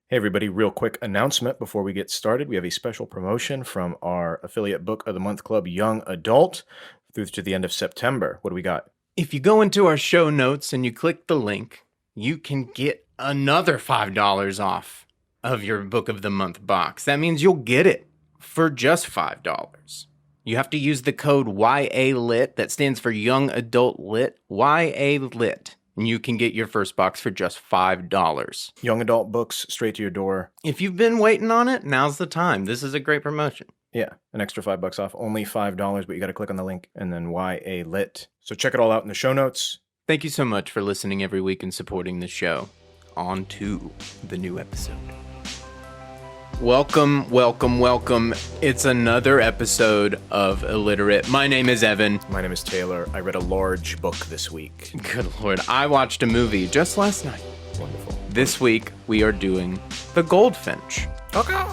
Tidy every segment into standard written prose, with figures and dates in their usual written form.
Hey, everybody, real quick announcement before we get started. We have a special promotion from our affiliate Book of the Month Club Young Adult through to the end of September. What do we got? If you go into our show notes and you click the link, you can get another $5 off of your Book of the Month box. That means you'll get it for just $5. You have to use the code YALIT, that stands for Young Adult Lit, YALIT, and you can get your first box for just $5. Young adult books straight to your door. If you've been waiting on it, now's the time. This is a great promotion. Yeah, an extra $5 off, only $5, but you got to click on the link and then YALIT. So check it all out in the show notes. Thank you so much for listening every week and supporting the show. On to the new episode. Welcome, welcome, welcome. It's another episode of Illiterate. My name is Evan. My name is Taylor. I read a large book this week. Good Lord. I watched a movie just last night. Wonderful. This week, we are doing The Goldfinch. Okay.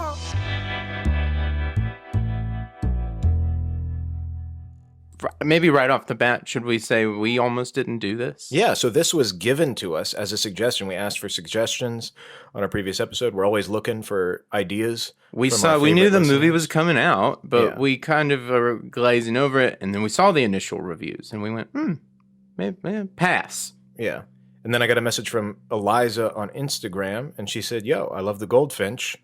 Maybe right off the bat, should we say we almost didn't do this? Yeah, so this was given to us as a suggestion. We asked for suggestions on our previous episode. We're always looking for ideas. We knew the movie was coming out, but we kind of were glazing over it, and then we saw the initial reviews, and we went, maybe pass. Yeah. And then I got a message from Eliza on Instagram, and she said, yo, I love The Goldfinch.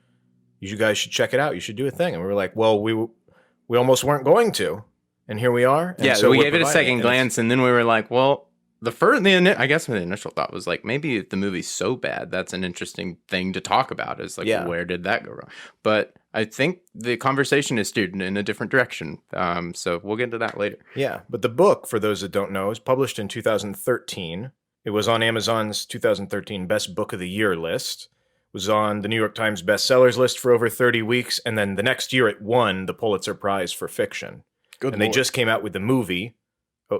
You guys should check it out. You should do a thing. And we were like, well, we almost weren't going to. And here we are. And yeah, so we gave it a second glance, and then we were like, well, I guess the initial thought was like, maybe if the movie's so bad, that's an interesting thing to talk about. Is like, where did that go wrong? But I think the conversation is steered in a different direction. So we'll get into that later. Yeah, but the book, for those that don't know, is published in 2013. It was on Amazon's 2013 Best Book of the Year list. It was on the New York Times bestsellers list for over 30 weeks. And then the next year it won the Pulitzer-Prize for fiction. Good and Lord. They just came out with the movie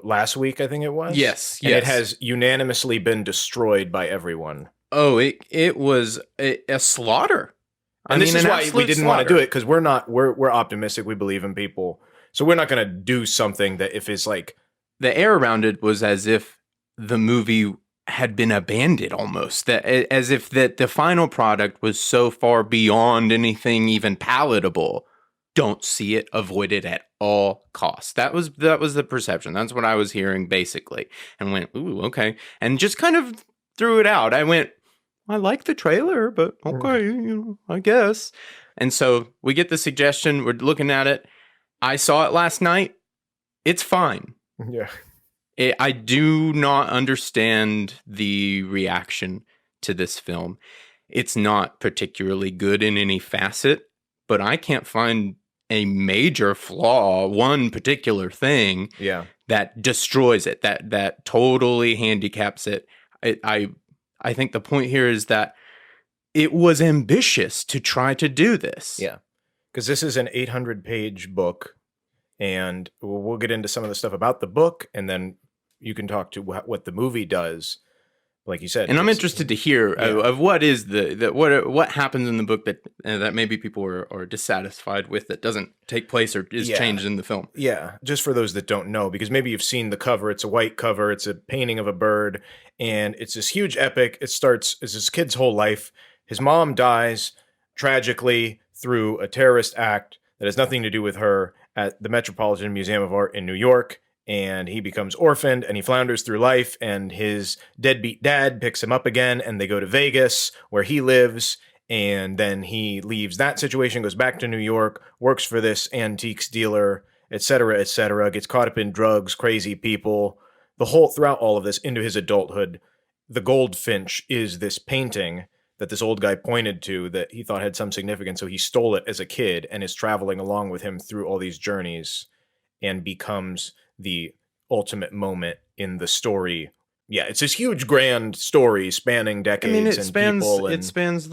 last week, I think it was. Yes. And it has unanimously been destroyed by everyone. Oh, it was a slaughter. And this is why we didn't want to do it, because we're optimistic. We believe in people. So we're not going to do something that if it's like... The air around it was as if the movie had been abandoned almost. As if that the final product was so far beyond anything even palatable. Don't see it, avoid it at all costs. That was the perception. That's what I was hearing basically, and went, ooh, okay, and just kind of threw it out. I went, I like the trailer, but okay, I guess. And so we get the suggestion. We're looking at it. I saw it last night. It's fine. Yeah. I do not understand the reaction to this film. It's not particularly good in any facet, but I can't find a major flaw, one particular thing that destroys it, that totally handicaps it. I think the point here is that it was ambitious to try to do this. Yeah, because this is an 800-page book, and we'll get into some of the stuff about the book, and then you can talk to what the movie does. Like you said, and I'm interested to hear of what is what happens in the book that maybe people are dissatisfied with, that doesn't take place or is changed in the film. Yeah, just for those that don't know, because maybe you've seen the cover. It's a white cover. It's a painting of a bird, and it's this huge epic. It starts as this kid's whole life. His mom dies tragically through a terrorist act that has nothing to do with her at the Metropolitan Museum of Art in New York. And he becomes orphaned, and he flounders through life, and his deadbeat dad picks him up again, and they go to Vegas, where he lives, and then he leaves that situation, goes back to New York, works for this antiques dealer, etc., gets caught up in drugs, crazy people. Throughout all of this, into his adulthood, The Goldfinch is this painting that this old guy pointed to that he thought had some significance, so he stole it as a kid, and is traveling along with him through all these journeys, and becomes the ultimate moment in the story. Yeah, it's this huge, grand story spanning decades people. It spans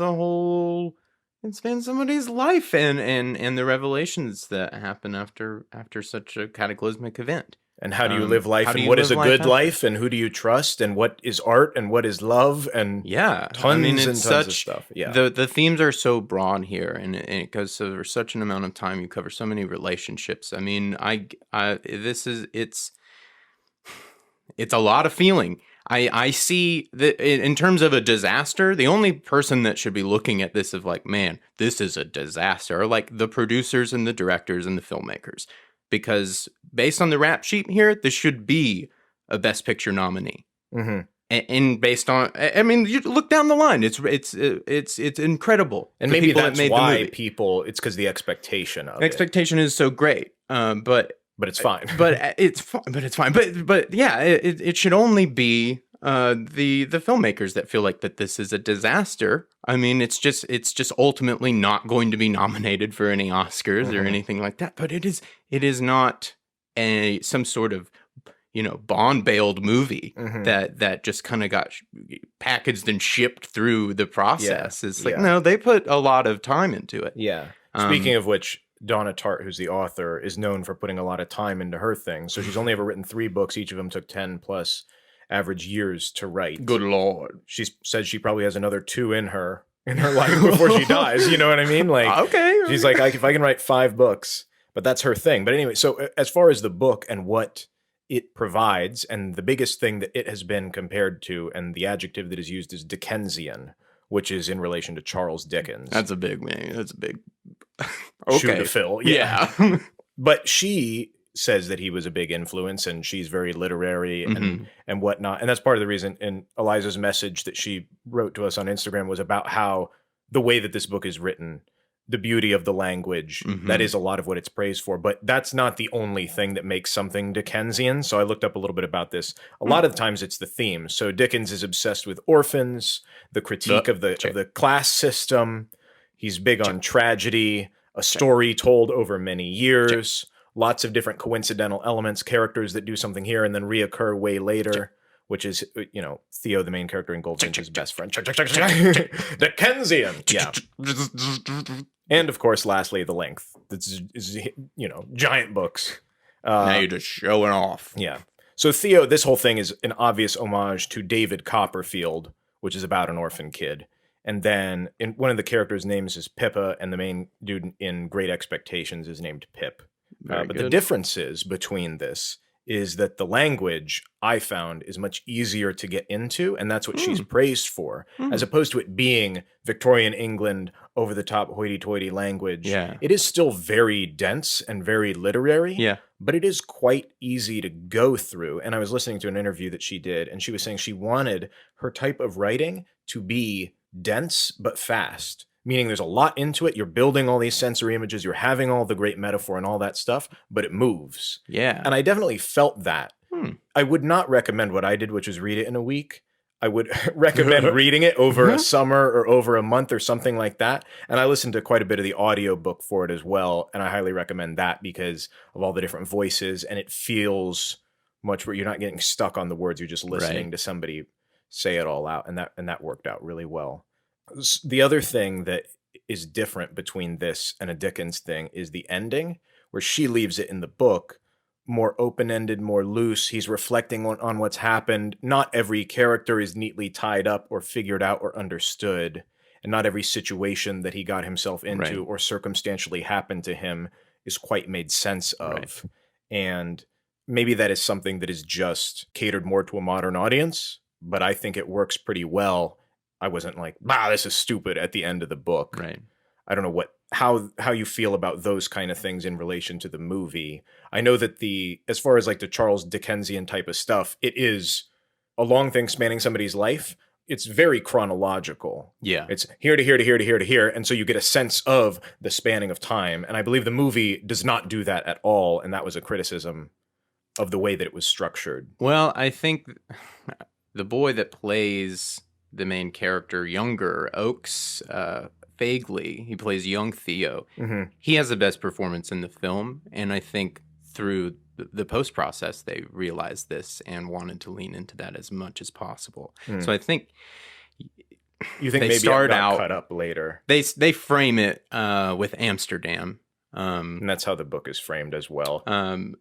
somebody's life and the revelations that happen after such a cataclysmic event. And how do you live life, and what is a good life, and who do you trust, and what is art, and what is love, and tons of stuff. Yeah, the themes are so broad here, and it goes over such an amount of time. You cover so many relationships. I mean, it's a lot of feeling. I see that in terms of a disaster, the only person that should be looking at this of like, man, this is a disaster, are like the producers and the directors and the filmmakers. Because based on the rap sheet here, this should be a Best Picture nominee. Mm-hmm. And based on, I mean, you look down the line, it's incredible. And maybe that's why people, it's because the expectation of expectation is so great. But it's fine. But it's fine. But yeah, it should only be the filmmakers that feel like that this is a disaster. I mean, it's just ultimately not going to be nominated for any Oscars or anything like that. But it is not some sort of Bond-bailed movie that just kind of got packaged and shipped through the process. It's like, no, they put a lot of time into it. Yeah. Speaking of which, Donna Tartt, who's the author, is known for putting a lot of time into her things. So she's only ever written 3 books. Each of them took 10 plus average years to write. Good Lord. She says she probably has another 2 in her life before she dies. You know what I mean? Like, okay. She's like, if I can write 5 books, but that's her thing. But anyway, so as far as the book and what it provides, and the biggest thing that it has been compared to, and the adjective that is used is Dickensian, which is in relation to Charles Dickens. That's a big man. That's a big shoe to fill. Yeah. But she says that he was a big influence, and she's very literary and whatnot. And that's part of the reason. And Eliza's message that she wrote to us on Instagram was about how the way that this book is written, the beauty of the language, that is a lot of what it's praised for. But that's not the only thing that makes something Dickensian. So I looked up a little bit about this. A lot of times it's the theme. So Dickens is obsessed with orphans, the critique of the class system. He's big on tragedy, a story told over many years, lots of different coincidental elements, characters that do something here and then reoccur way later. Which is, Theo, the main character in Goldfinch's best friend. Dickensian. Yeah. And, of course, lastly, the length. This is giant books. Now you're just showing off. Yeah. So, Theo, this whole thing is an obvious homage to David Copperfield, which is about an orphan kid. And then one of the characters' names is Pippa, and the main dude in Great Expectations is named Pip. But the differences between this is that the language, I found, is much easier to get into, and that's what she's praised for, as opposed to it being Victorian England, over-the-top hoity-toity language. Yeah. It is still very dense and very literary, but it is quite easy to go through. And I was listening to an interview that she did, and she was saying she wanted her type of writing to be dense but fast. Meaning there's a lot into it. You're building all these sensory images. You're having all the great metaphor and all that stuff, but it moves. Yeah. And I definitely felt that. I would not recommend what I did, which was read it in a week. I would recommend reading it over a summer or over a month or something like that. And I listened to quite a bit of the audiobook for it as well. And I highly recommend that because of all the different voices. And it feels much where you're not getting stuck on the words. You're just listening to somebody say it all out. And that worked out really well. The other thing that is different between this and a Dickens thing is the ending, where she leaves it in the book more open-ended, more loose. He's reflecting on what's happened. Not every character is neatly tied up or figured out or understood, and not every situation that he got himself into or circumstantially happened to him is quite made sense of. And maybe that is something that is just catered more to a modern audience, but I think it works pretty well. I wasn't like, this is stupid at the end of the book. Right. I don't know how you feel about those kind of things in relation to the movie. I know that as far as like the Charles Dickensian type of stuff, it is a long thing spanning somebody's life. It's very chronological. Yeah. It's here to here to here to here to here. And so you get a sense of the spanning of time. And I believe the movie does not do that at all. And that was a criticism of the way that it was structured. Well, I think the boy that plays the main character, younger Oakes, Fagley, he plays young Theo. He has the best performance in the film, and I think through the post process they realized this and wanted to lean into that as much as possible. So I think you think they maybe start it got out cut up later. They frame it with Amsterdam. And that's how the book is framed as well.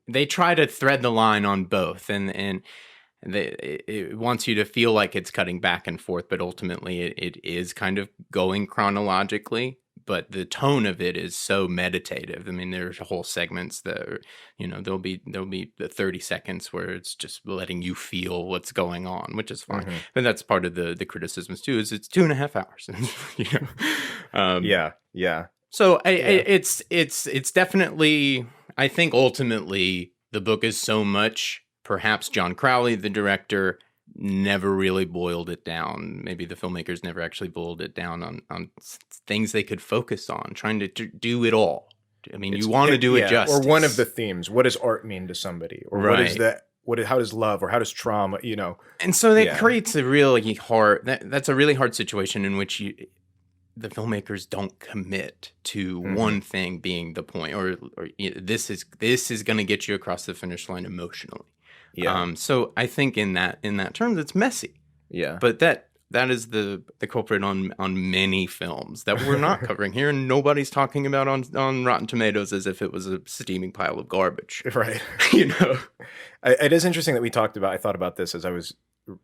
They try to thread the line on both, and it wants you to feel like it's cutting back and forth, but ultimately it is kind of going chronologically. but the tone of it is so meditative. I mean, there's whole segments that are, there'll be the 30 seconds where it's just letting you feel what's going on, which is fine. But that's part of the criticisms too, is it's 2.5 hours. Yeah. So it's definitely, I think ultimately the book is so much, perhaps John Crowley, the director, never really boiled it down. Maybe the filmmakers never actually boiled it down on things they could focus on, trying to do it all. I mean, you want to do it justice. Or one of the themes. What does art mean to somebody? Or what is that? How does love, or how does trauma, And so that creates a really hard, that's a really hard situation in which the filmmakers don't commit to one thing being the point, or this is going to get you across the finish line emotionally. Yeah. So I think in that terms, it's messy. Yeah. But that is the culprit on many films that we're not covering here, and nobody's talking about on Rotten Tomatoes as if it was a steaming pile of garbage. Right. It is interesting that we talked about. I thought about this as I was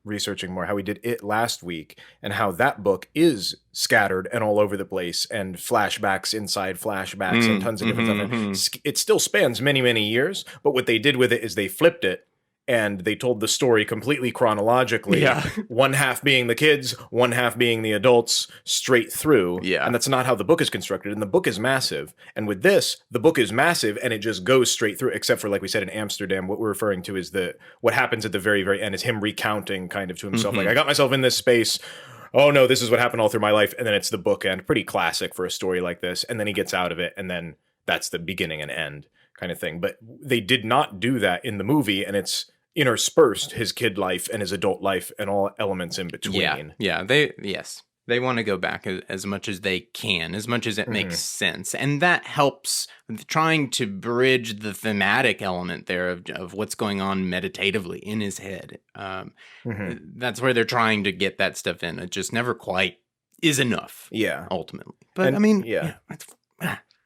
researching more, how we did It last week, and how that book is scattered and all over the place, and flashbacks inside flashbacks and tons of different stuff. It still spans many, many years, but what they did with it is they flipped it and they told the story completely chronologically. Yeah. One half being the kids, one half being the adults, straight through. Yeah. And that's not how the book is constructed. And the book is massive. And with this, the book is massive and it just goes straight through, except for, like we said, in Amsterdam, what we're referring to is what happens at the very, very end is him recounting kind of to himself, like, I got myself in this space. Oh no, this is what happened all through my life. And then it's the bookend. Pretty classic for a story like this. And then he gets out of it, and then that's the beginning and end kind of thing. But they did not do that in the movie, and it's interspersed his kid life and his adult life and all elements in between. Yeah. They want to go back as much as they can, as much as it makes sense. And that helps trying to bridge the thematic element there of what's going on meditatively in his head. That's where they're trying to get that stuff in. It just never quite is enough. Yeah. Ultimately. But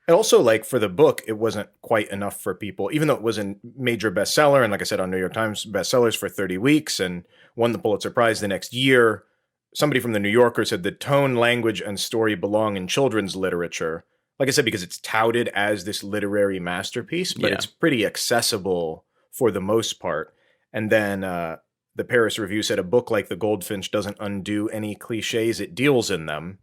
And also, like, for the book, it wasn't quite enough for people, even though it was a major bestseller, and like I said, on New York Times bestsellers for 30 weeks and won the Pulitzer-Prize the next year. Somebody from the New Yorker said the tone, language, and story belong in children's literature. Like I said, because it's touted as this literary masterpiece, but it's pretty accessible for the most part. And then the Paris Review said a book like The Goldfinch doesn't undo any cliches, it deals in them.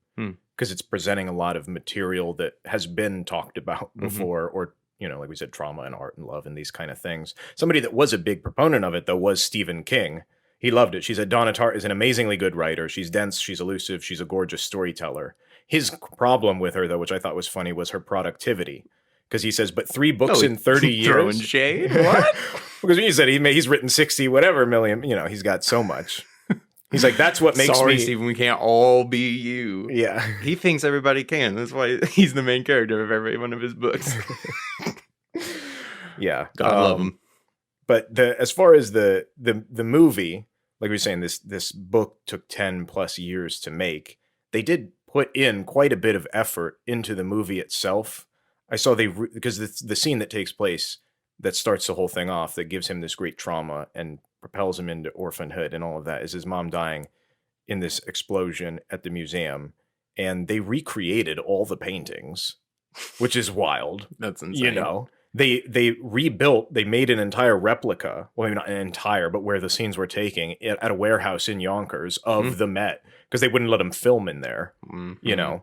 Because it's presenting a lot of material that has been talked about before, or, like we said, trauma and art and love and these kind of things. Somebody that was a big proponent of it, though, was Stephen King. He loved it. She said, Donna Tartt is an amazingly good writer. She's dense, she's elusive, she's a gorgeous storyteller. His problem with her, though, which I thought was funny, was her productivity. Because he says, but 3 books in 30 years? Throwing shade? What? Because you said he's written 60 whatever million, he's got so much. He's like, that's what makes Sorry, Stephen, we can't all be you. Yeah. He thinks everybody can. That's why he's the main character of every one of his books. Yeah. God love him. But as far as the movie, like we were saying, this book took 10 plus years to make. They did put in quite a bit of effort into the movie itself. I saw because the scene that takes place that starts the whole thing off, that gives him this great trauma and propels him into orphanhood and all of that, is his mom dying in this explosion at the museum. And they recreated all the paintings, which is wild. That's insane. They rebuilt, they made an entire replica, well, maybe not an entire, but where the scenes were taking at a warehouse in Yonkers of the Met, because they wouldn't let them film in there, And like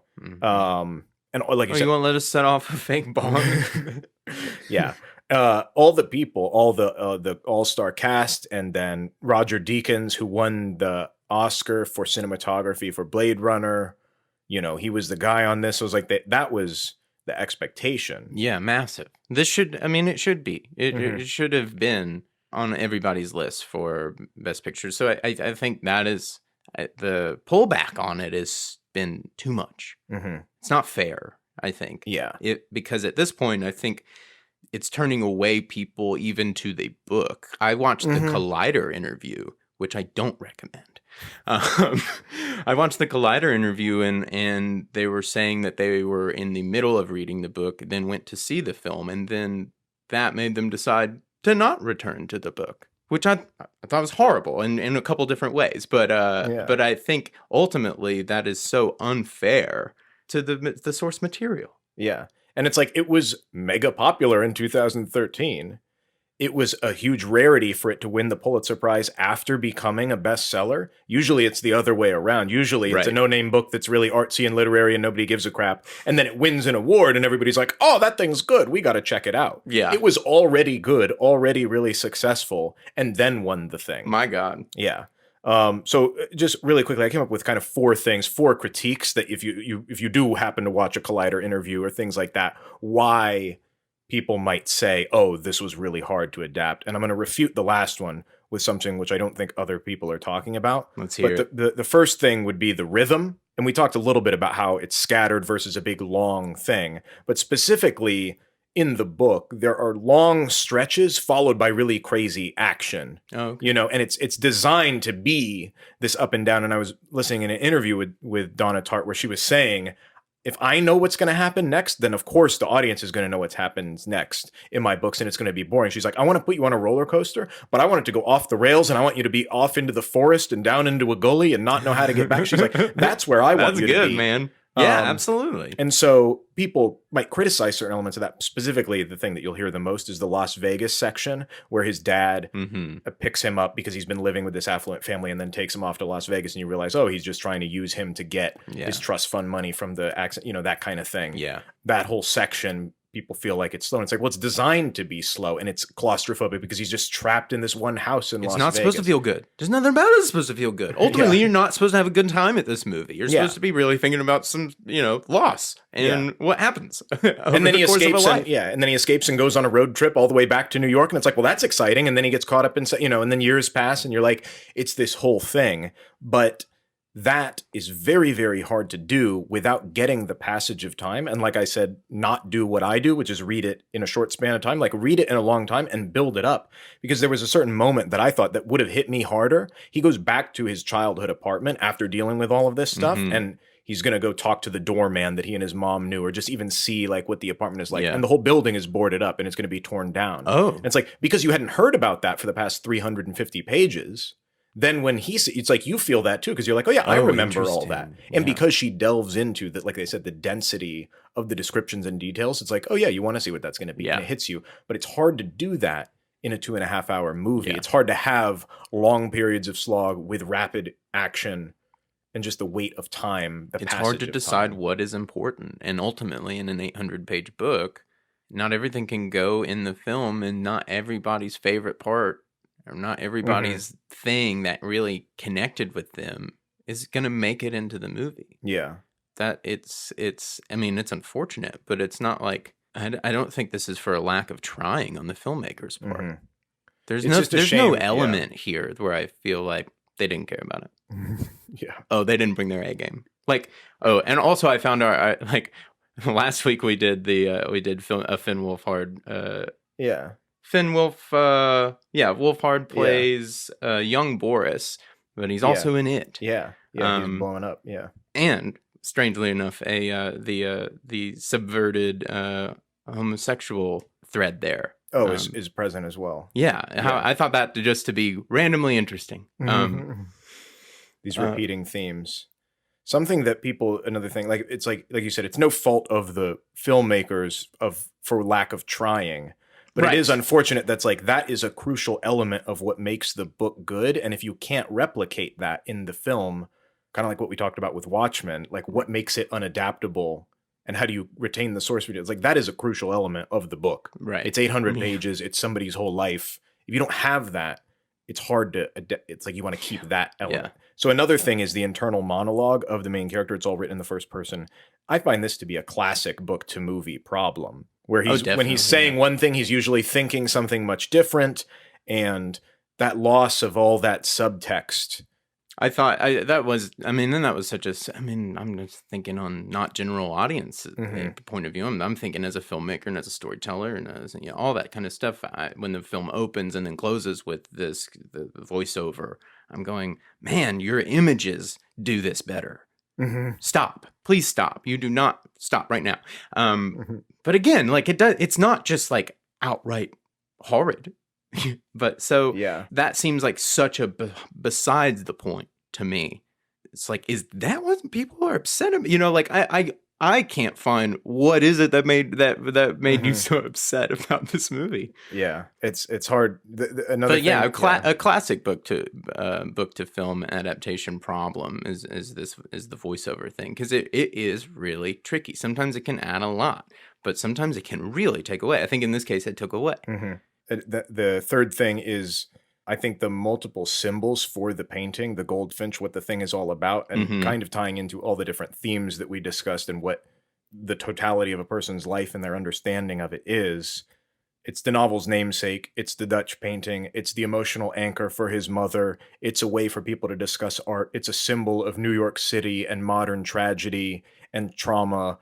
you said, you won't let us set off a fake bomb? Yeah. All the people, all the all-star cast, and then Roger Deakins, who won the Oscar for cinematography for Blade Runner, he was the guy on this. It was like that was the expectation. Yeah, massive. It should be. It should have been on everybody's list for Best Picture. So I think that is, the pullback on it has been too much. It's not fair, I think. Yeah. Because at this point, I think it's turning away people even to the book. I watched the Collider interview, which I don't recommend. I watched the Collider interview, and they were saying that they were in the middle of reading the book, then went to see the film, and then that made them decide to not return to the book, which I thought was horrible in a couple different ways. But I think ultimately that is so unfair to the source material. Yeah. And it's like, it was mega popular in 2013. It was a huge rarity for it to win the Pulitzer Prize after becoming a bestseller. Usually it's the other way around. Usually it's a no-name book that's really artsy and literary and nobody gives a crap. And then it wins an award and everybody's like, oh, that thing's good. We got to check it out. Yeah. It was already good, already really successful, and then won the thing. My God. Yeah. So just really quickly, I came up with kind of 4 critiques that if you do happen to watch a Collider interview or things like that, why people might say, oh, this was really hard to adapt. And I'm going to refute the last one with something which I don't think other people are talking about. Let's hear it. The first thing would be the rhythm. And we talked a little bit about how it's scattered versus a big long thing. But specifically in the book, there are long stretches followed by really crazy action. Oh, okay. You know, and it's designed to be this up and down. And I was listening in an interview with Donna Tartt where she was saying, if I know what's going to happen next, then of course the audience is going to know what happens next in my books, and it's going to be boring. She's like, I want to put you on a roller coaster, but I want it to go off the rails, and I want you to be off into the forest and down into a gully and not know how to get back. She's like, that's where I want you to be. That's good, man. Yeah, absolutely. And so people might criticize certain elements of that. Specifically, the thing that you'll hear the most is the Las Vegas section, where his dad picks him up because he's been living with this affluent family and then takes him off to Las Vegas. And you realize, oh, he's just trying to use him to get his trust fund money from the accident, you know, that kind of thing. Yeah. That whole section, people feel like it's slow. And it's like, well, it's designed to be slow, and it's claustrophobic because he's just trapped in this one house in Las Vegas. It's not supposed to feel good. There's nothing about it that's supposed to feel good. Ultimately, you're not supposed to have a good time at this movie. You're supposed to be really thinking about some, you know, loss and what happens. And then he escapes and then he escapes and goes on a road trip all the way back to New York. And it's like, well, that's exciting. And then he gets caught up in, you know, and then years pass and you're like, it's this whole thing. But that is very, very hard to do without getting the passage of time. And like I said, not do what I do, which is read it in a short span of time, like read it in a long time and build it up. Because there was a certain moment that I thought that would have hit me harder. He goes back to his childhood apartment after dealing with all of this stuff. And he's going to go talk to the doorman that he and his mom knew, or just even see like what the apartment is like. And the whole building is boarded up and it's going to be torn down. And it's like, because you hadn't heard about that for the past 350 pages. Then when it's like you feel that too, because you're like, oh yeah, I remember all that. And because she delves into that, like they said, the density of the descriptions and details, it's like, oh yeah, you want to see what that's going to be. And it hits you. But it's hard to do that in a 2.5 hour movie. It's hard to have long periods of slog with rapid action and just the weight of time. It's hard to decide what is important. And ultimately, in an 800-page book, not everything can go in the film, and not everybody's favorite part, or not everybody's thing that really connected with them, is going to make it into the movie. Yeah. That it's I mean, it's unfortunate, but it's not like, I don't think this is for a lack of trying on the filmmaker's part. There's no element here where I feel like they didn't care about it. Oh, they didn't bring their A game. Like, oh, and also I found like last week we did a Finn Wolfhard. Finn Wolfhard plays young Boris, but he's also in it. He's blowing up. And strangely enough, the subverted homosexual thread there. Is present as well. I thought that just to be randomly interesting. These repeating themes. Something that another thing, like it's like you said, it's no fault of the filmmakers for lack of trying. But it is unfortunate that is a crucial element of what makes the book good. And if you can't replicate that in the film, kind of like what we talked about with Watchmen, like what makes it unadaptable and how do you retain the source material? It's like that is a crucial element of the book. Right. It's 800 pages. It's somebody's whole life. If you don't have that, it's hard to, it's like you want to keep that element. So another thing is the internal monologue of the main character. It's all written in the first person. I find this to be a classic book to movie problem, where when he's saying one thing, he's usually thinking something much different, and that loss of all that subtext. I thought that was such a, I'm just thinking on not general audience point of view. I'm thinking as a filmmaker and as a storyteller and as, all that kind of stuff. When the film opens and then closes with the voiceover, I'm going, man, your images do this better. Stop. Please stop. You do not stop right now. But again, like it's not just like outright horrid. But that seems like such a besides the point to me. It's like, is that what people are upset about? Like I can't find what is it that made you Mhm. so upset about this movie. Yeah, it's hard. Another But yeah, thing, yeah. a classic book to film adaptation problem is the voiceover thing, because it is really tricky. Sometimes it can add a lot, but sometimes it can really take away. I think in this case it took away. The third thing is, I think, the multiple symbols for the painting, the Goldfinch, what the thing is all about, and Mhm. kind of tying into all the different themes that we discussed and what the totality of a person's life and their understanding of it is. It's the novel's namesake. It's the Dutch painting. It's the emotional anchor for his mother. It's a way for people to discuss art. It's a symbol of New York City and modern tragedy and trauma.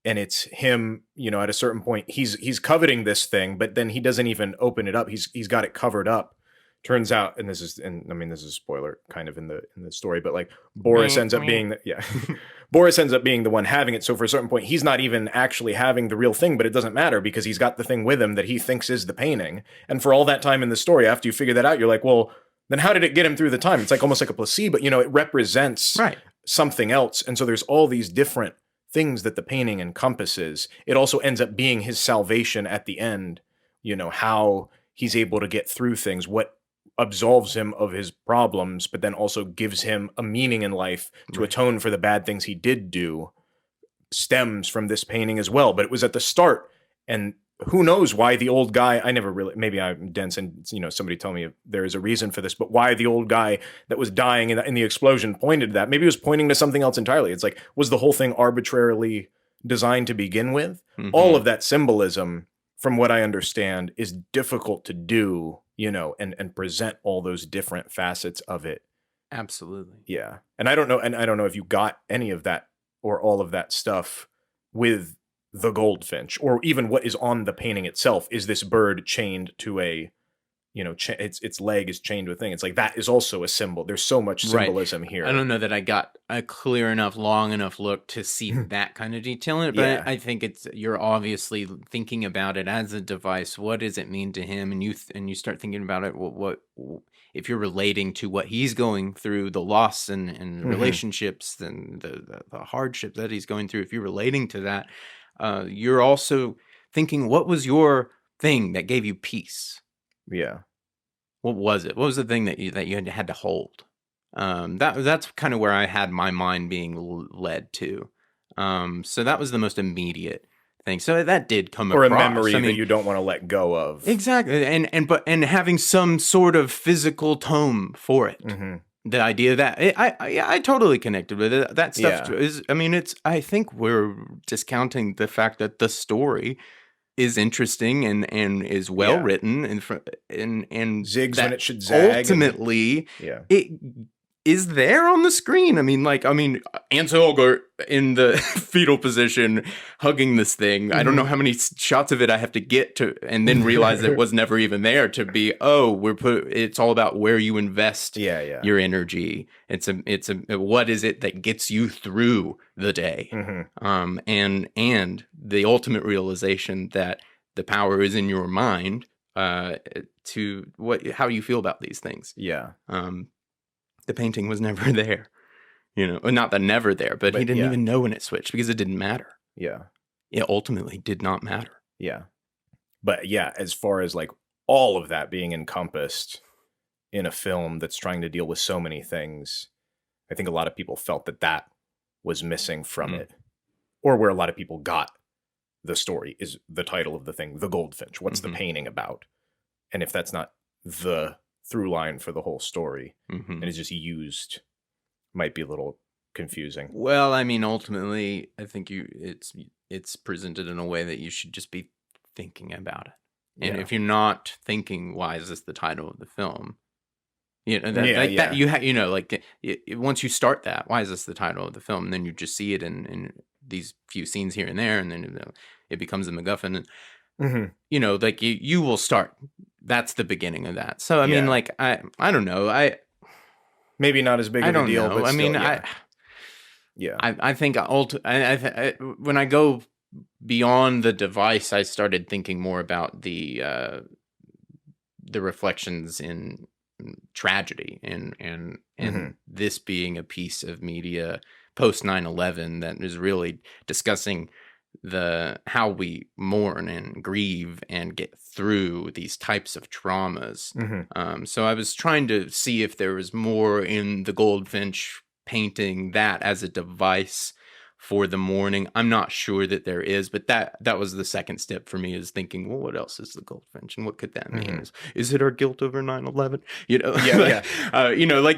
And it's him, at a certain point, he's coveting this thing, but then he doesn't even open it up. He's got it covered up. Turns out, and this is a spoiler kind of in the story, but like Boris ends up being Boris ends up being the one having it. So for a certain point, he's not even actually having the real thing, but it doesn't matter because he's got the thing with him that he thinks is the painting. And for all that time in the story, after you figure that out, you're like, well, then how did it get him through the time? It's like almost like a placebo. It represents something else. And so there's all these different things that the painting encompasses. It also ends up being his salvation at the end, how he's able to get through things, what absolves him of his problems, but then also gives him a meaning in life to atone for the bad things he did do, stems from this painting as well. But it was at the start, and who knows why the old guy, I never really, maybe I'm dense and, somebody tell me if there is a reason for this, but why the old guy that was dying in the explosion pointed to that. Maybe he was pointing to something else entirely. It's like, was the whole thing arbitrarily designed to begin with? Mhm. All of that symbolism, from what I understand, is difficult to do, and present all those different facets of it. Absolutely. Yeah. And I don't know if you got any of that or all of that stuff with the Goldfinch, or even what is on the painting itself. Is this bird chained to a, its leg is chained to a thing. It's like, that is also a symbol. There's so much symbolism here. I don't know that I got a clear enough, long enough look to see that kind of detail in it, but I think you're obviously thinking about it as a device. What does it mean to him? And you start thinking about it. What if you're relating to what he's going through, the loss and relationships and the hardship that he's going through? If you're relating to that, you're also thinking, what was your thing that gave you peace? Yeah. What was it? What was the thing that you had to hold? That's kind of where I had my mind being led to. So that was the most immediate thing. So that did come or across. a memory that you don't want to let go of. Exactly, and having some sort of physical tome for it. The idea that I totally connected with it. That stuff is. I mean, I think we're discounting the fact that the story is interesting and is well written and zigs when it should zag. Ultimately, it is there on the screen. Ansel Elgort in the fetal position hugging this thing. I don't know how many shots of it I have to get to, and then realize that it was never even there to be. It's all about where you invest your energy. It's what is it that gets you through the day, and the ultimate realization that the power is in your mind. To how you feel about these things. The painting was never there, not that never there, but he didn't even know when it switched because it didn't matter. It ultimately did not matter. But as far as like all of that being encompassed in a film that's trying to deal with so many things, I think a lot of people felt that was missing from it, or where a lot of people got the story is the title of the thing, The Goldfinch. What's the painting about? And if that's not the through line for the whole story, and it's just used, might be a little confusing. Well, ultimately, I think it's presented in a way that you should just be thinking about it. And if you're not thinking, why is this the title of the film? Once you start that, why is this the title of the film? And then you just see it in these few scenes here and there, and then it becomes a MacGuffin. And, you will start. That's the beginning of that. So, I don't know. Maybe not as big of a deal, know. but still, I think when I go beyond the device, I started thinking more about the reflections in tragedy and this being a piece of media post 9/11 that is really discussing how we mourn and grieve and get through these types of traumas. So I was trying to see if there was more in the Goldfinch painting that as a device for the mourning. I'm not sure that there is, but that was the second step for me, is thinking, well, what else is the Goldfinch, and what could that mean? Is it our guilt over 9/11?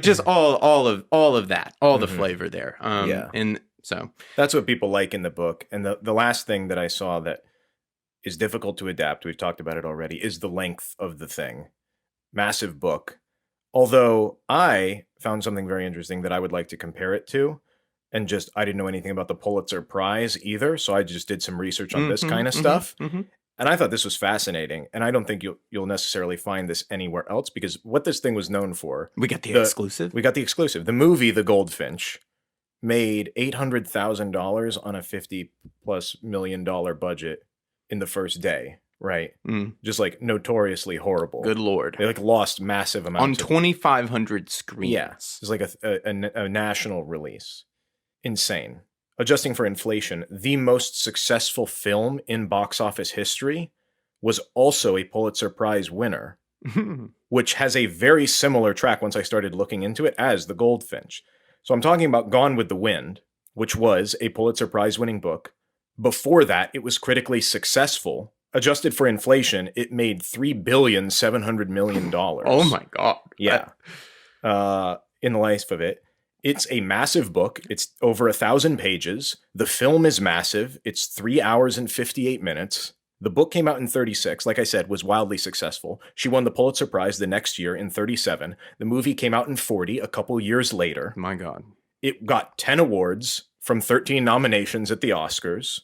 Just all of that, all the flavor there. And so that's what people like in the book. And the last thing that I saw that is difficult to adapt, we've talked about it already, is the length of the thing. Massive book. Although I found something very interesting that I would like to compare it to. And I didn't know anything about the Pulitzer-Prize either, so I just did some research on this kind of stuff. And I thought this was fascinating, and I don't think you'll necessarily find this anywhere else, because what this thing was known for... We got the exclusive? We got the exclusive. The movie, The Goldfinch, made $800,000 on a $50+ million budget in the first day, right? Just like notoriously horrible. Good Lord. They lost massive amounts. On 2,500 screens. Yeah, it's like a national release. Insane. Adjusting for inflation, the most successful film in box office history was also a Pulitzer Prize winner, which has a very similar track once I started looking into it as The Goldfinch. So I'm talking about Gone with the Wind, which was a Pulitzer Prize winning book. Before that, it was critically successful. Adjusted for inflation, it made $3.7 billion. Oh my God. Yeah. In the life of it. It's a massive book. It's over 1,000 pages. The film is massive. It's 3 hours and 58 minutes. The book came out in 36, like I said, was wildly successful. She won the Pulitzer Prize the next year in 37. The movie came out in 40, a couple years later. My God. It got 10 awards from 13 nominations at the Oscars.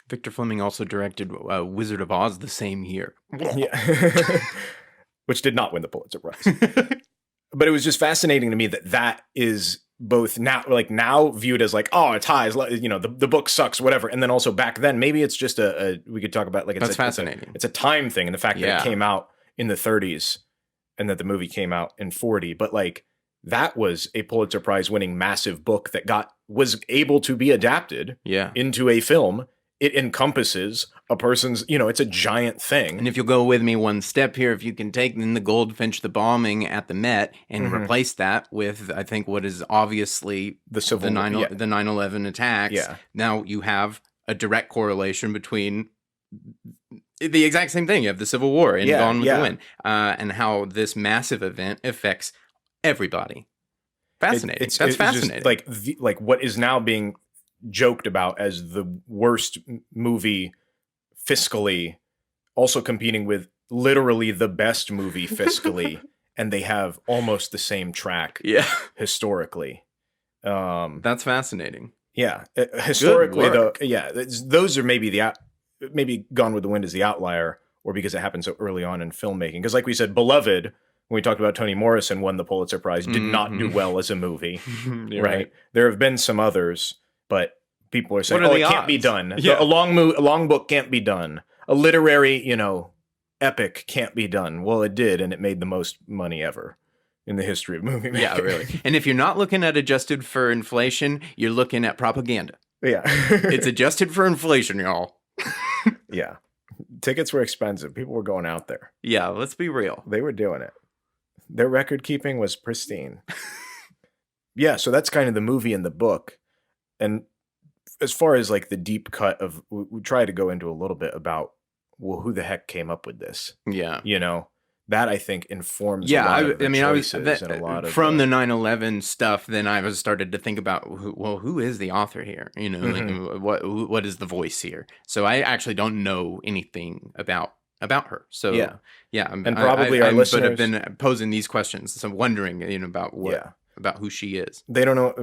Victor Fleming also directed Wizard of Oz the same year. Yeah. Which did not win the Pulitzer Prize. But it was just fascinating to me that is both now viewed as oh, it's high, the book sucks, whatever. And then also back then, maybe it's just we could talk about that's fascinating. It's a time thing, and the fact that it came out in the 30s and that the movie came out in 40. But that was a Pulitzer Prize winning massive book that was able to be adapted into a film. It encompasses a person's, it's a giant thing. And if you'll go with me one step here, if you can take in the Goldfinch, the bombing at the Met, and replace that with, I think, what is obviously the 9/11 attacks. Yeah. Now you have a direct correlation between the exact same thing. You have the Civil War and Gone with the Wind, and how this massive event affects everybody. Fascinating. That's fascinating. Just what is now being joked about as the worst movie fiscally, also competing with literally the best movie fiscally, and they have almost the same track historically. That's fascinating. Yeah. Historically, though, those are maybe Gone with the Wind is the outlier, or because it happened so early on in filmmaking. Because like we said, Beloved, when we talked about Toni Morrison won the Pulitzer Prize, did not do well as a movie. right? There have been some others, but people are saying, it can't be done. Yeah. A long book can't be done. A literary, epic can't be done. Well, it did, and it made the most money ever in the history of movie making. Yeah, really. And if you're not looking at adjusted for inflation, you're looking at propaganda. Yeah. It's adjusted for inflation, y'all. Yeah. Tickets were expensive. People were going out there. Yeah, let's be real. They were doing it. Their record keeping was pristine. Yeah, so that's kind of the movie and the book. And as far as the deep cut of, we try to go into a little bit about, well, who the heck came up with this? Yeah. That I think informs a lot of the choices and a lot of from the 9/11 stuff. Then I started to think about, who is the author here? What is the voice here? So I actually don't know anything about her. So and probably our listeners have been posing these questions, so I'm wondering, about about who she is. They don't know.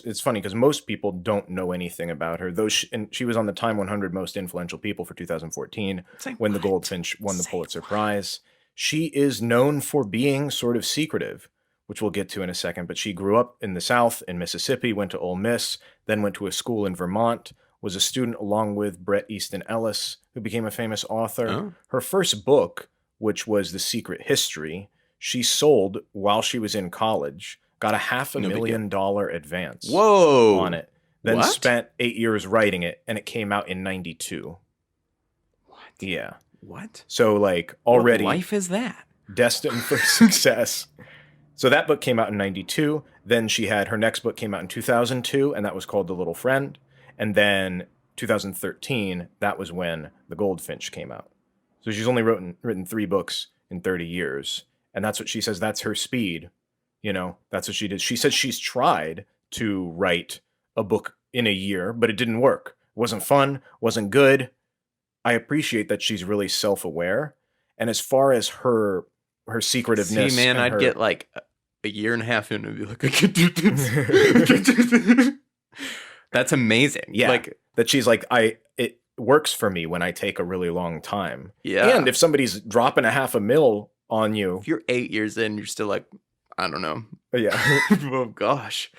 It's funny because most people don't know anything about her. Though she was on the Time 100 Most Influential People for 2014 when the Goldfinch won the Pulitzer Prize. She is known for being sort of secretive, which we'll get to in a second. But she grew up in the South in Mississippi, went to Ole Miss, then went to a school in Vermont. Was a student along with Bret Easton Ellis, who became a famous author. Oh. Her first book, which was The Secret History, she sold while she was in college. got a $500,000 advance Whoa. on it, then What? spent 8 years writing it, and it came out in 92. What? Yeah. What? So, like, already What life is that? destined for success. So that book came out in 92. Then she had her next book came out in 2002, and that was called The Little Friend. And then 2013, that was when The Goldfinch came out. So she's only written 3 books in 30 years. And that's what she says, that's her speed. You know, that's what she did. She said she's tried to write a book in a year, but it didn't work. It wasn't fun, wasn't good. I appreciate that she's really self-aware. And as far as her secretiveness. See, man, and I'd her, get like a year and a half in and be like, I can do this. I can do this. That's amazing. Yeah. Like, that she's like, it works for me when I take a really long time. yeah. And if somebody's dropping $500,000 on you. If you're 8 years in, you're still like, I don't know. Yeah. Oh, gosh.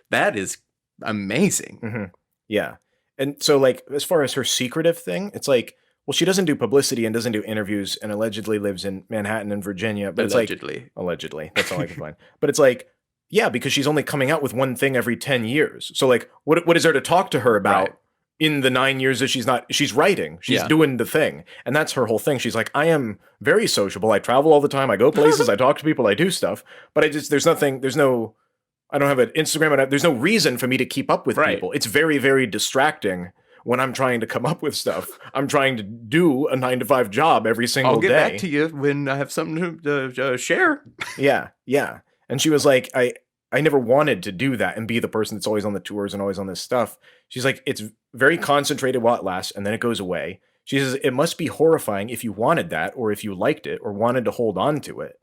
That is amazing. Mm-hmm. Yeah. And so, like, as far as her secretive thing, it's like, well, she doesn't do publicity and doesn't do interviews and allegedly lives in Manhattan and Virginia. But Allegedly. It's like, allegedly. That's all I can find. But it's like, yeah, because she's only coming out with one thing every 10 years. So, like, what is there to talk to her about in the 9 years that she's writing? She's doing the thing. And that's her whole thing. She's like, I am very sociable. I travel all the time. I go places. I talk to people. I do stuff. But I don't have an Instagram. There's no reason for me to keep up with people. It's very, very distracting when I'm trying to come up with stuff. I'm trying to do a 9-to-5 job every single day. I'll get back to you when I have something to share. Yeah, yeah. And she was like, I never wanted to do that and be the person that's always on the tours and always on this stuff. She's like, it's very concentrated while it lasts, and then it goes away. She says, it must be horrifying if you wanted that, or if you liked it, or wanted to hold on to it.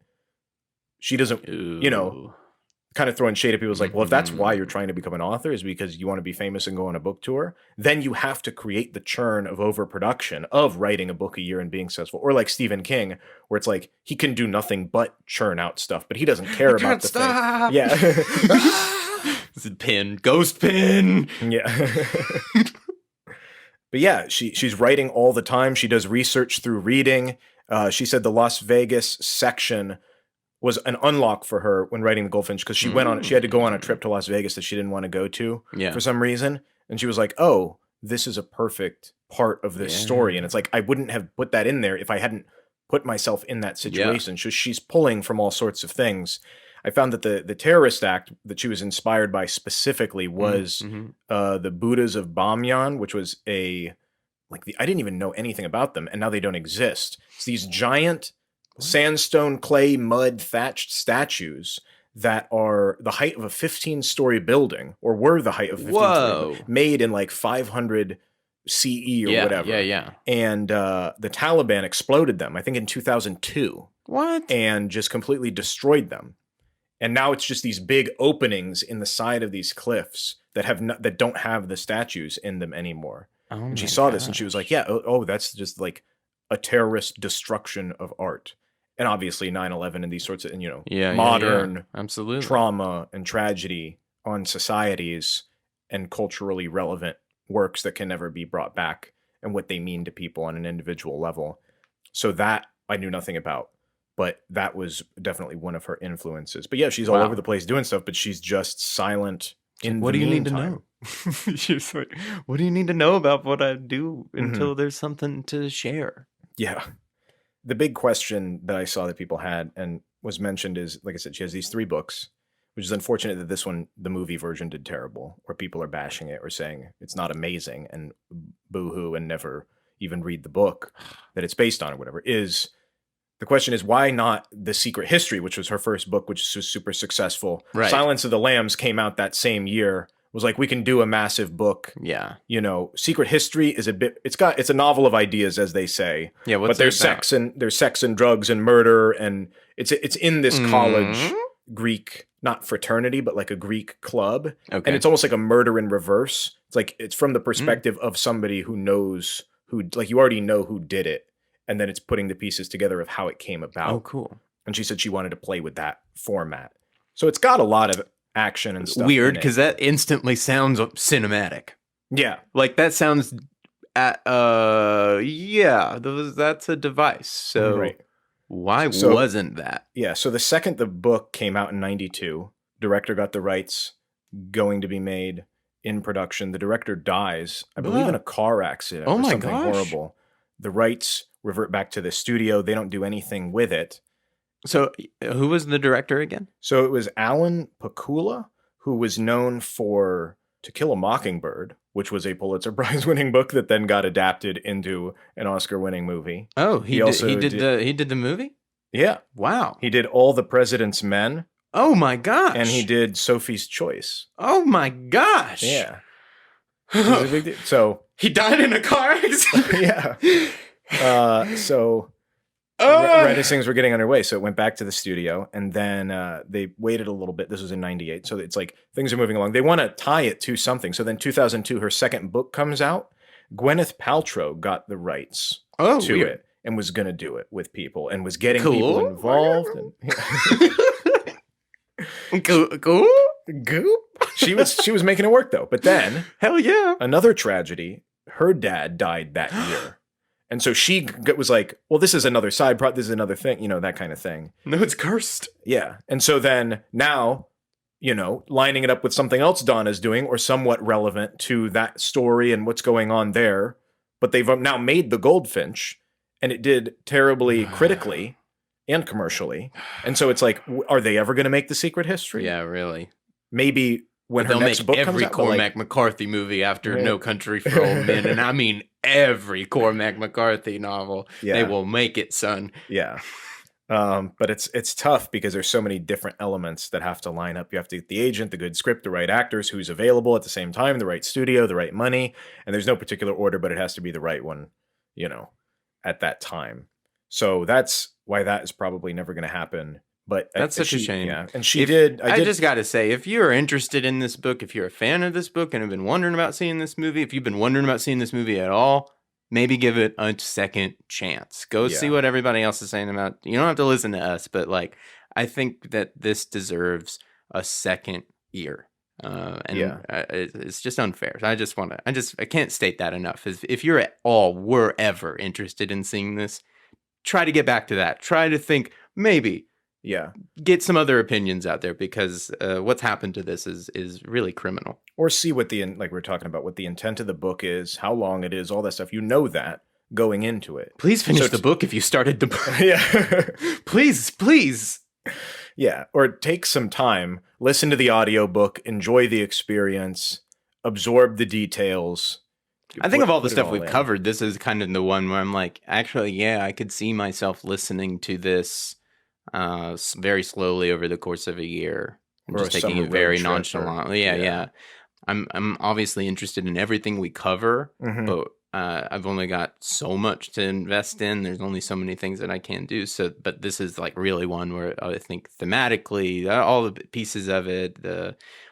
She doesn't, kind of throwing shade at people. Is like, well, if that's why you're trying to become an author, is because you want to be famous and go on a book tour, then you have to create the churn of overproduction of writing a book a year and being successful. Or like Stephen King, where it's like he can do nothing but churn out stuff, but he doesn't care about the thing. Yeah. This is pin, ghost pin. Yeah. But yeah, she's writing all the time. She does research through reading. She said the Las Vegas section was an unlock for her when writing The Goldfinch, because she had to go on a trip to Las Vegas that she didn't want to go to for some reason. And she was like, oh, this is a perfect part of this story. And it's like, I wouldn't have put that in there if I hadn't put myself in that situation. So she's pulling from all sorts of things. I found that the terrorist act that she was inspired by specifically was the Buddhas of Bamyian, which was I didn't even know anything about them, and now they don't exist. It's these giant sandstone, clay, mud, thatched statues that are the height of a 15-story building, or were the height of a 15-story building, made in like 500 CE or whatever. Yeah. And the Taliban exploded them, I think in 2002. What? And just completely destroyed them. And now it's just these big openings in the side of these cliffs that don't have the statues in them anymore. Oh, and she saw this and she was like, yeah, that's just like a terrorist destruction of art. And obviously 9/11 and these sorts of, modern absolutely trauma and tragedy on societies and culturally relevant works that can never be brought back, and what they mean to people on an individual level. So that I knew nothing about, but that was definitely one of her influences. But yeah, she's all over the place doing stuff, but she's just silent in what the do you meantime. need to know? She's like, what do you need to know about what I do until there's something to share? Yeah. The big question that I saw that people had and was mentioned is, like I said, she has these 3 books, which is unfortunate that this one, the movie version, did terrible, or people are bashing it or saying it's not amazing and boo-hoo and never even read the book that it's based on or whatever. The question is, why not The Secret History, which was her first book, which was super successful. Right. Silence of the Lambs came out that same year. Was like, we can do a massive book. Yeah. Secret History is it's a novel of ideas, as they say. Yeah, but there's sex and drugs and murder, and it's in this college Greek, not fraternity, but like a Greek club. Okay. And it's almost like a murder in reverse. It's like, it's from the perspective of somebody who knows you already know who did it, and then it's putting the pieces together of how it came about. Oh, cool. And she said she wanted to play with that format. So it's got a lot of action and stuff. Weird, because that instantly sounds cinematic. Yeah. Like that sounds that's a device. So why wasn't that? Yeah, so the second the book came out in 92, Director got the rights, going to be made, in production. The director dies, I believe, in a car accident Oh or my something gosh. horrible. The rights revert back to the studio. They don't do anything with it. So who was the director again? So it was Alan Pakula, who was known for To Kill a Mockingbird, which was a Pulitzer-Prize winning book that then got adapted into an Oscar-winning movie. Oh, he did the movie? Yeah. Wow. He did All the President's Men. Oh my gosh. And he did Sophie's Choice. Oh my gosh. Yeah. It was a big deal. So he died in a car accident. yeah. So right as things were getting underway, so it went back to the studio, and then they waited a little bit. This was in '98, so it's like things are moving along. They want to tie it to something. So then 2002, her second book comes out. Gwyneth Paltrow got the rights to it and was going to do it with people and was getting people involved. Cool. Goop. She was making it work though. But then, hell yeah, another tragedy. Her dad died that year. And so she was like, well, this is another side project. This is another thing, that kind of thing. No, it's cursed. Yeah. And so then now, lining it up with something else Donna's doing or somewhat relevant to that story and what's going on there. But they've now made the Goldfinch, and it did terribly critically and commercially. And so it's like, are they ever going to make The Secret History? Yeah, really. Maybe when her next book comes out. Every Cormac McCarthy movie after No Country for Old Men, and I mean every Cormac McCarthy novel. Yeah. They will make it, son. Yeah. But it's tough because there's so many different elements that have to line up. You have to get the agent, the good script, the right actors, who's available at the same time, the right studio, the right money. And there's no particular order, but it has to be the right one, at that time. So that's why that is probably never going to happen. But that's such a shame. Yeah. And she did. I just got to say, if you're interested in this book, if you're a fan of this book and have been wondering about seeing this movie, if you've been wondering about seeing this movie at all, maybe give it a second chance. Go see what everybody else is saying about. You don't have to listen to us, but I think that this deserves a second ear. It's just unfair. I can't state that enough. If you're at all, were ever interested in seeing this, try to get back to that. Try to think maybe. Yeah. Get some other opinions out there because what's happened to this is really criminal. Or see what like we were talking about, what the intent of the book is, how long it is, all that stuff. That going into it. Please finish the book if you started the book. Yeah. Please. Yeah. Or take some time, listen to the audiobook, enjoy the experience, absorb the details. I think of all the stuff we've covered, this is kind of the one where I'm like, actually, yeah, I could see myself listening to this very slowly over the course of a year, and just taking it very nonchalantly. Yeah. I'm obviously interested in everything we cover, but I've only got so much to invest in. There's only so many things that I can do. So, but this is really one where I think thematically, all the pieces of it,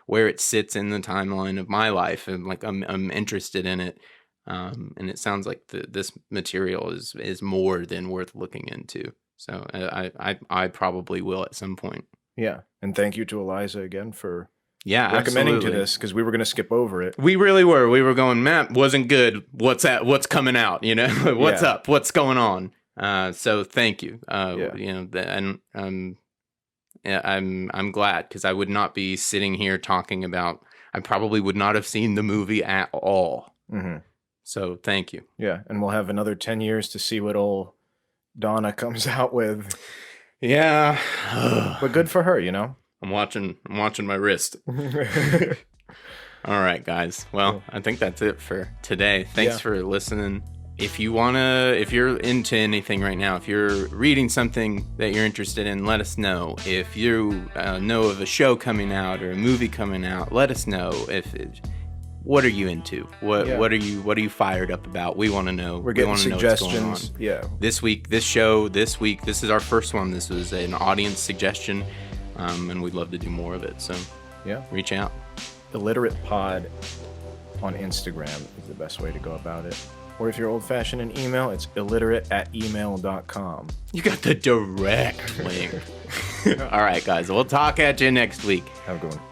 where it sits in the timeline of my life, and I'm interested in it. And it sounds like this material is more than worth looking into. So I probably will at some point. Yeah. And thank you to Eliza again for recommending to this, because we were going to skip over it. We really were. We were going, Matt wasn't good. What's coming out? What's up? What's going on? So thank you. And I'm glad, because I would not be sitting here talking about. I probably would not have seen the movie at all. Mm-hmm. So thank you. Yeah, and we'll have another 10 years to see what old Donna comes out with. Yeah. But good for her, I'm watching my wrist. All right, guys. Well, I think that's it for today. Thanks for listening. If you're into anything right now, if you're reading something that you're interested in, let us know. If you know of a show coming out or a movie coming out, let us know. What are you into? What are you fired up about? We want to know. We're getting suggestions. Yeah. This week, this is our first one. This was an audience suggestion, and we'd love to do more of it. So, reach out. Illiterate Pod on Instagram is the best way to go about it. Or if you're old-fashioned in email, it's illiterate@email.com. You got the direct link. All right, guys. We'll talk at you next week. Have a good one.